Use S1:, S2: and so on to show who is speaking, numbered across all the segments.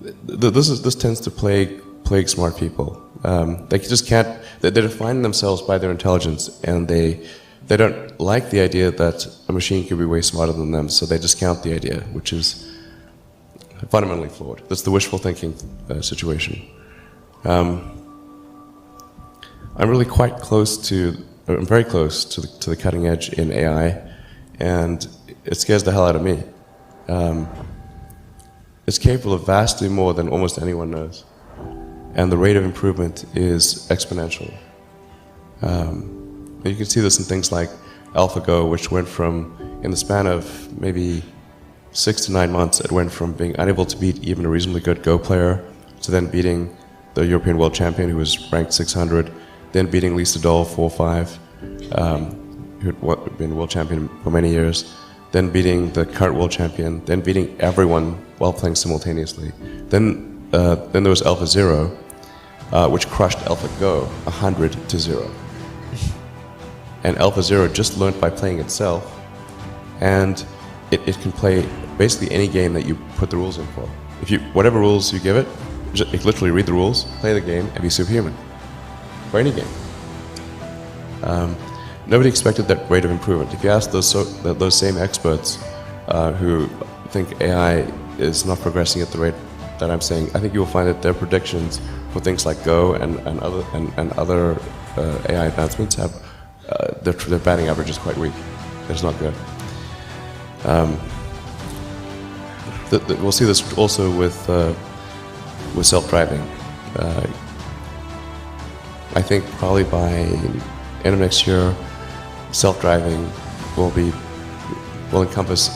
S1: This tends to plague smart people. They just can't. They define themselves by their intelligence, and they don't like the idea that a machine could be way smarter than them. So they discount the idea, which is fundamentally flawed. That's the wishful thinking situation. I'm really quite close to. I'm very close to the cutting edge in AI, and it scares the hell out of me. It's capable of vastly more than almost anyone knows, and the rate of improvement is exponential. You can see this in things like AlphaGo, which went from, in the span of maybe 6 to 9 months, it went from being unable to beat even a reasonably good Go player to then beating the European world champion, who was ranked 600, then beating Lisa Doll 4-5, who had been world champion for many years, then beating the current world champion, then beating everyone while playing simultaneously. Then there was AlphaZero, which crushed AlphaGo 100-0. And AlphaZero just learned by playing itself, and it can play basically any game that you put the rules in for. Whatever rules you give it, it literally read the rules, play the game, and be superhuman. For any game. Nobody expected that rate of improvement. If you ask those same experts who think AI is not progressing at the rate that I'm saying, I think you will find that their predictions for things like Go and other AI advancements have their batting average is quite weak. It's not good. We'll see this also with self-driving. I think probably by end of next year, self-driving will encompass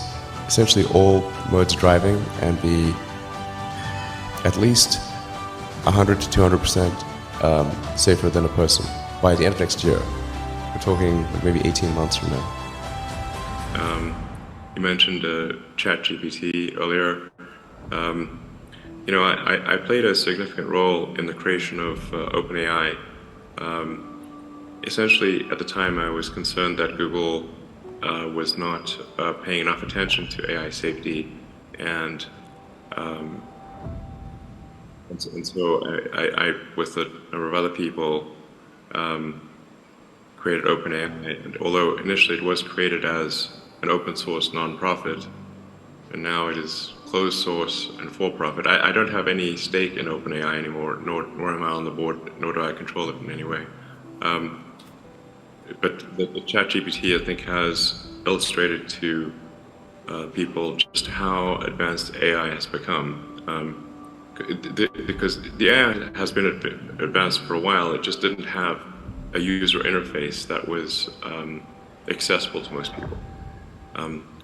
S1: essentially all modes of driving and be at least 100 to 200% safer than a person by the end of next year. We're talking maybe 18 months from now.
S2: You mentioned ChatGPT earlier. I played a significant role in the creation of OpenAI. Essentially, at the time, I was concerned that Google was not paying enough attention to AI safety, and so I, with a number of other people, created OpenAI. And although initially it was created as an open source nonprofit, and now it is closed source and for profit. I don't have any stake in OpenAI anymore, nor am I on the board, nor do I control it in any way. But the ChatGPT, I think, has illustrated to people just how advanced AI has become. Because the AI has been advanced for a while, it just didn't have a user interface that was accessible to most people.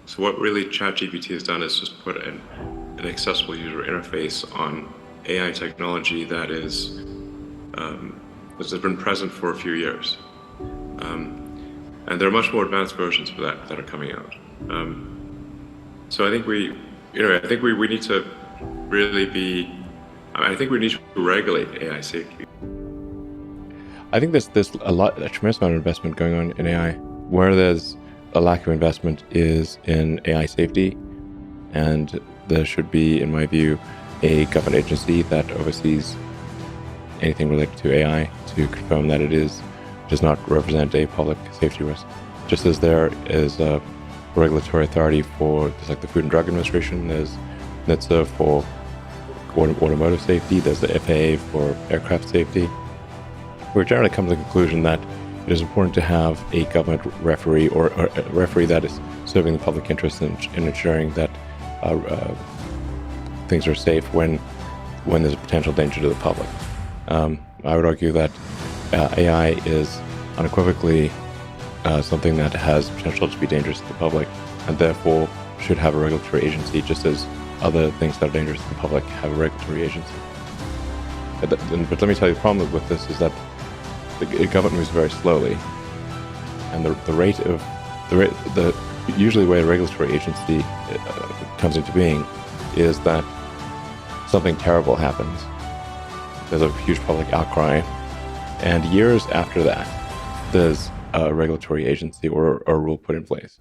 S2: So what really ChatGPT has done is just put an accessible user interface on AI technology that has been present for a few years. And there are much more advanced versions of that are coming out. So I think we need to really I think we need to regulate AI safety.
S3: I think there's a tremendous amount of investment going on in AI. Where there's a lack of investment is in AI safety, and there should be, in my view, a government agency that oversees anything related to AI to confirm that it does not represent a public safety risk. Just as there is a regulatory authority for, just like the Food and Drug Administration, there's NHTSA for automotive safety, there's the FAA for aircraft safety. We're generally come to the conclusion that it is important to have a government referee or a referee that is serving the public interest in ensuring that things are safe when there's a potential danger to the public. I would argue that AI is unequivocally something that has potential to be dangerous to the public, and therefore should have a regulatory agency, just as other things that are dangerous to the public have a regulatory agency. But let me tell you, the problem with this is that the government moves very slowly, and usually the way a regulatory agency comes into being is that something terrible happens. There's a huge public outcry, and years after that, there's a regulatory agency or a rule put in place.